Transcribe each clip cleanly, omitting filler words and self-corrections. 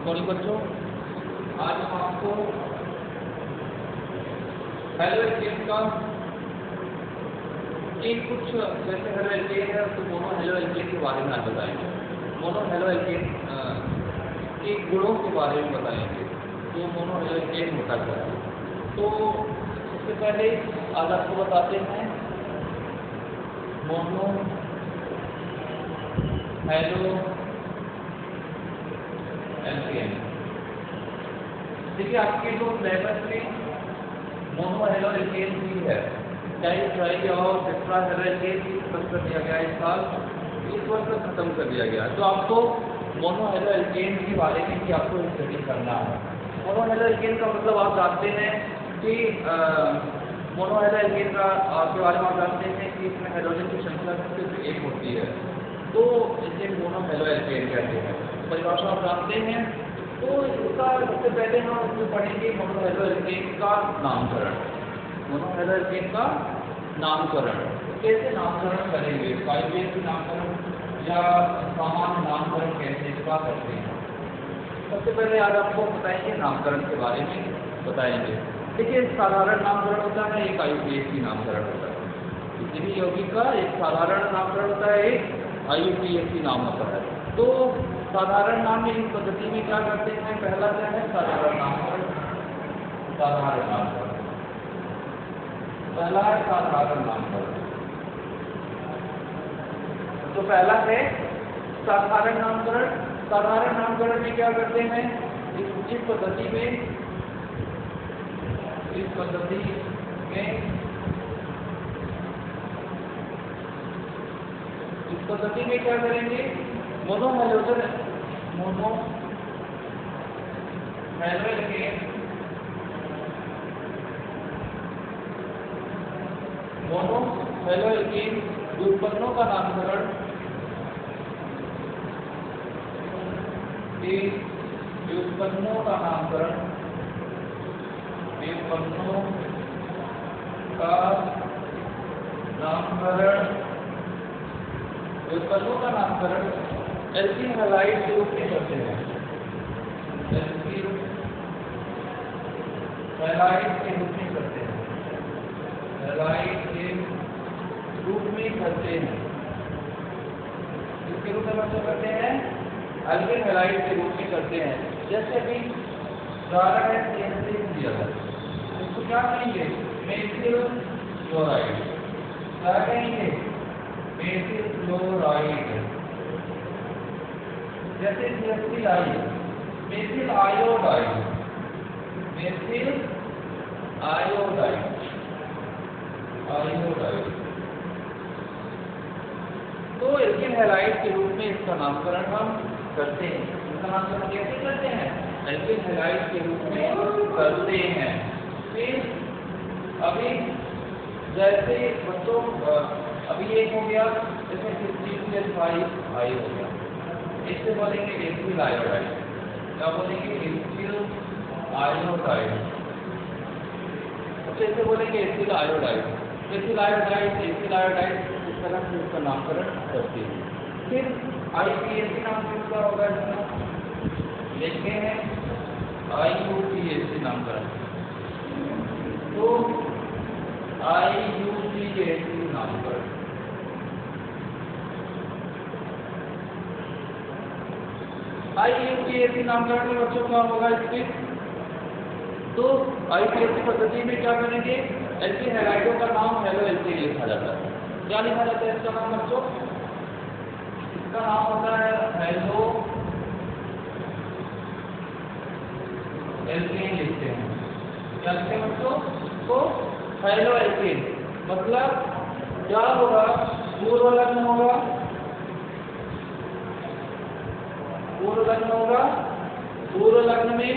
Morning बच्चों, आज हम आपको हेलो एल्केन का कुछ जैसे हेलो एल्केन है तो मोनो हेलो एल्केन के बारे में आज बताएंगे। मोनो हेलो एल्केन के गुणों के बारे में बताएंगे, तो मोनो हेलो एल्केन होता क्या है। तो सबसे पहले आज आपको बताते हैं मोनो हेलो एल्केन। देखिए आपके जो सिलेबस में मोनो हेलो एल्केन भी है, चाहे और टेट्रा हेलो एल्केन भी खत्म कर दिया गया इस साल, इस वर्ष में खत्म कर दिया गया। तो आपको मोनो हेलो एल्केन के बारे में भी आपको स्टडी करना है। मोनो हेलो एल्केन का मतलब आप जानते हैं कि मोनो हेलो एल्केन का के बारे में आप जानते हैं कि इसमें हाइड्रोजन की संख्या सिर्फ एक होती है, तो इसे मोनो हेलो एल्केन कहते हैं। परिभाषा आप जानते हैं। तो इसका सबसे पहले हम इसमें पढ़ेंगे मोनो हेलो एल्केन का नामकरण। मोनो हेलो एल्केन का नामकरण कैसे नामकरण करेंगे, काइनेटिक नामकरण या सामान्य नामकरण कैसे इसका करते हैं। सबसे पहले आज आपको बताएंगे नामकरण के बारे में बताएंगे। देखिए साधारण नामकरण होता है, एक IUPAC नामकरण होता है। किसी भी यौगिक का एक साधारण नामकरण होता है, एक IUPAC नाम होता है। तो साधारण नाम में इस पद्धति में क्या करते हैं, पहला क्या है साधारण नामकरण। साधारण नामकरण पहला है साधारण नामकरण। तो पहला है साधारण नामकरण। साधारण नामकरण में क्या करते हैं, इस पद्धति में क्या करेंगे, मोनो हेलो एल्केन व्युत्पन्नों का नामकरण व्युत्पन्नों का नामकरण एल्कीन हैलाइड के रूप में करते हैं। एल्कीन हैलाइड के रूप में करते हैं। हैलाइड के रूप में करते हैं। किसके रूप में मतलब करते हैं, एल्कीन हैलाइड के रूप में करते हैं। जैसे अभी उदाहरण है CH3 दिया है, इसको क्या कहेंगे, मेथिल क्लोराइड। क्या कहेंगे, मेथिल क्लोराइड। जैसे CH3 आई, मेथिल आयोडाइड। मेथिल आयोडाइड तो एल्कीन हैलाइड के रूप में इसका नामकरण हम करते हैं। इसका नामकरण कैसे करते हैं, एल्कीन हैलाइड के रूप में करते हैं। फिर अभी जैसे बच्चों अभी एक हो गया, जैसे C2H5 आई हो गया, इससे बोलेंगे एथिल आयोडाइड। क्या बोलेंगे, एथिल आयोडाइड। जैसे बोलेंगे एथिल आयोडाइड, इस तरह से इसका नामकरण करते हैं। फिर IUPAC नामकरण का होगा, इसका देखते हैं IUPAC नामकरण। तो IUPAC नामकरण में बच्चों क्या होगा इसके, तो IUPAC पद्धति में क्या करेंगे, एल्कीन हैलाइडों का नाम हेलो एल्केन लिखा जाता है। क्या लिखा जाता है इसका नाम बच्चों, इसका नाम होता है हेलो एल्केन लिखते हैं। क्या लिखते हैं बच्चों, तो हेलो एल्केन मतलब क्या होगा, पूर्व लग्न होगा, पूर्व लग्न में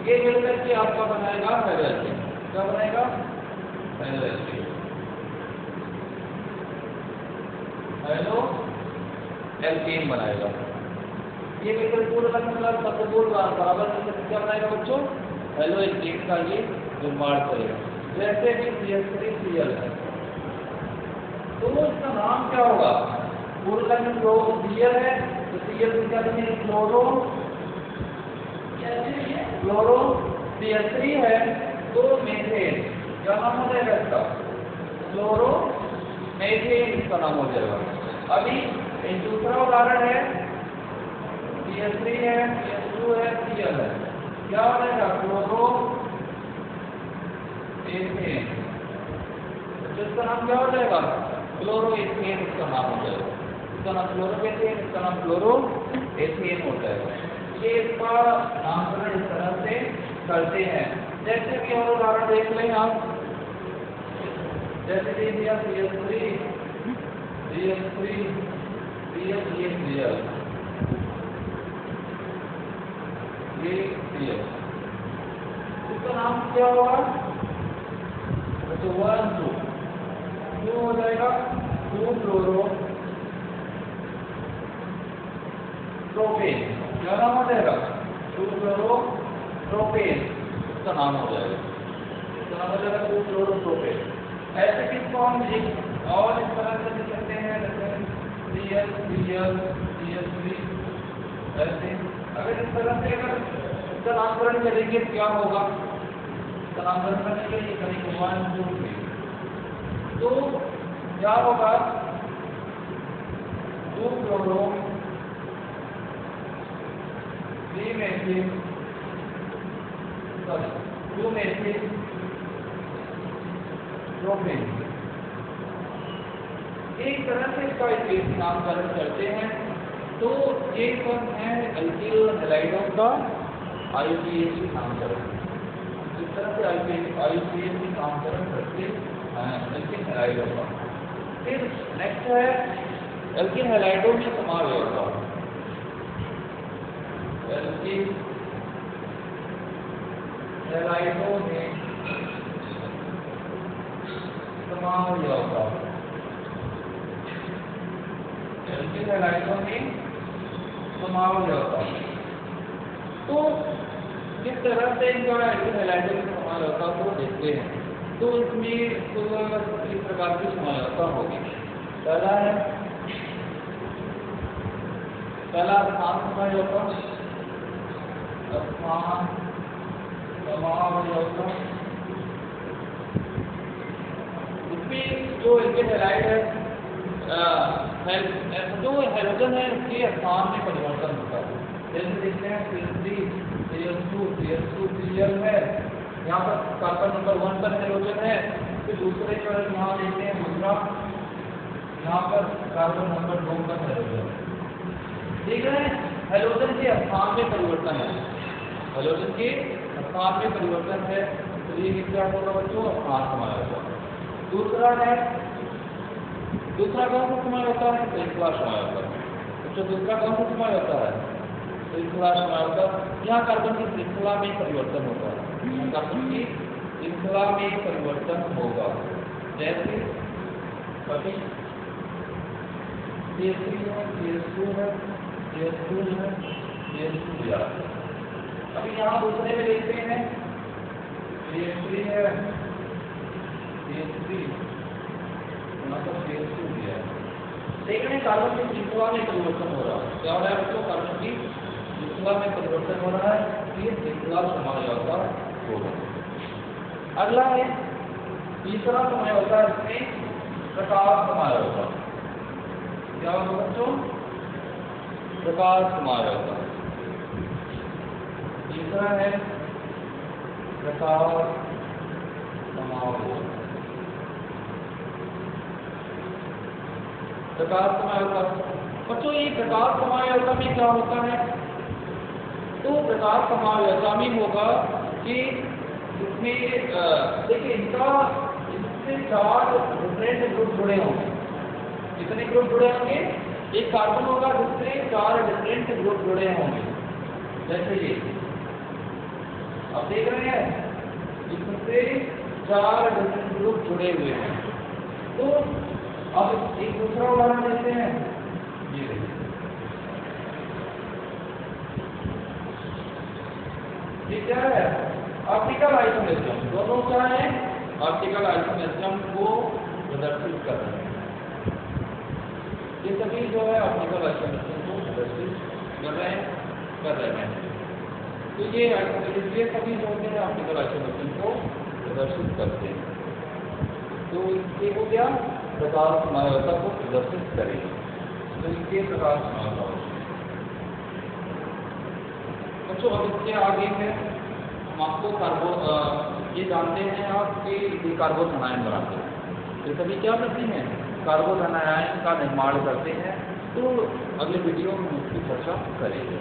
ये मिलकर के आपका बनाएगा हेलो एल्केन। क्या बनाएगा, हेलो एल्केन। हेलो एल्केन बनाएगा। ये मिलकर पूर्ण लग्न बराबर क्या बनाएगा बच्चों, हेलो एल्केन का ये निर्माण करेगा। जैसे कि CH3Cl है, तो इसका नाम क्या होगा? पूरा Cl है तो Cl को क्या लिखेंगे? क्लोरो CH3 है तो मेथेन, क्या नाम हो जाएगा इसका? क्लोरो मेथेन इसका नाम हो जाएगा। अभी एक दूसरा उदाहरण है, CH3 है, CH2 है, Cl है, क्या हो जाएगा? क्लोरो एथेन, तो इसका नाम क्या हो जाएगा? क्लोरो एथेन इसका नाम हो जाएगा। इसका नाम क्लोरो एथेन, इसका नाम क्लोरो एथेन हो जाएगा। ये इसका नामकरण इस तरह से करते हैं। जैसे कि और उदाहरण देख लें आप, जैसे कि दिया CH3 CH3 CH ये CH, इसका नाम क्या होगा? तो 1 2 क्यों हो जाएगा? 2 क्लोरो प्रोपेन, क्या नाम हो जाएगा? 2 क्लोरो प्रोपेन इसका नाम हो जाएगा। इसका नाम हो जाएगा 2 क्लोरो प्रोपेन। ऐसे किस फॉर्म में और इस तरह से लिख सकते हैं, जैसे CL CH3 ऐसे। अगर इस तरह से अगर इसका नामकरण करेंगे क्या होगा? इसका नामकरण करने के लिए करेंगे 1 2 3, तो क्या होगा? 2 क्लोरो 3 मेथिल 2 मेथिल प्रोपेन। एक तरह से इसका नामकरण करते हैं। तो ये सब है अल्किल हैलाइडों का IUPAC नामकरण। इस तरह से IUPAC नामकरण करते हैं अल्किल हैलाइडों का। फिर नेक्स्ट है अल्किल हैलाइडों में समावेश। अल्किल हैलाइडों में समावेश, अल्किल हैलाइडों में समावेश होता है। तो किस तरह से इनका अल्किल हैलाइडों में समावेश होता है वो देखते हैं। तो इसमें कुल इस प्रकार की समावेशता होगी। पहला है स्थान समावेशता, स्थान समावेशता। इसमें जो अल्किल हैलाइड है जो हाइड्रोजन है उसके स्थान में परिवर्तन होता है। जैसे देखते हैं CH3 CH2 Cl है, यहाँ पर कार्बन नंबर 1 पर हाइड्रोजन है, फिर दूसरे पर यहाँ देखते हैं दूसरा, यहाँ पर कार्बन नंबर 2 पर हाइड्रोजन है। देख रहे हैं हाइड्रोजन के स्थान में परिवर्तन है, हाइड्रोजन के स्थान में परिवर्तन है। तो ये क्या होगा बच्चों? स्थान समावेश होगा। दूसरा कौन सा समय होता है? श्रृंखला समय होता है। तो दूसरा कौन सा समय होता है? श्रृंखला समय होता है। यहाँ कार्बन की श्रृंखला में परिवर्तन होगा, यहाँ कार्बन की श्रृंखला में परिवर्तन होगा। जैसे अभी CH3 है, CH2 है, CH2 है, CH2 है। अभी यहाँ दूसरे में देखते हैं CH3 है, CH3 CH2 दिया है। देख रहे हैं कार्बन की श्रृंखला में परिवर्तन हो रहा है। क्या हो रहा है बच्चों? कार्बन की श्रृंखला में परिवर्तन हो रहा है। ये श्रृंखला समझौता होगा। अगला है तीसरा समझौता, इसमें प्रकाश समझौता। क्या होगा बच्चों? प्रकाश समझौता। तीसरा है प्रकाश समझौता। प्रकाश समझौता बच्चों, ये प्रकाश समझौता में क्या होता है? तो प्रकाश समझौता में होगा कि इसमें देखिए इससे 4 डिफरेंट ग्रुप जुड़े होंगे। कितने ग्रुप जुड़े होंगे? एक कार्बन होगा जिससे 4 डिफरेंट ग्रुप जुड़े होंगे। जैसे ये आप देख रहे हैं, इससे 4 डिफरेंट ग्रुप जुड़े हुए हैं। तो अब एक दूसरा उदाहरण लेते हैं। ये देखिए, ये क्या है? Optical isolation. दोनों क्या है? ऑप्टिकल आइसोमेरिज्म को प्रदर्शित कर रहे हैं। ये सभी जो है ऑप्टिकल आइसोमेरिज्म को प्रदर्शित कर रहे हैं। तो ये सभी जो होते हैं ऑप्टिकल आइसोमेरिज्म को प्रदर्शित करते हैं। तो ये हो गया प्रकाश समायोजकता को प्रदर्शित करेगी। तो इसके प्रकाश समायोजकता बच्चों, अब इसके आगे है हम आपको ये जानते हैं आप कि ये कार्बन आयन बनाते हैं। ये सभी क्या करते हैं? कार्बन आयन का निर्माण करते हैं। तो अगले वीडियो में उसकी चर्चा करेंगे।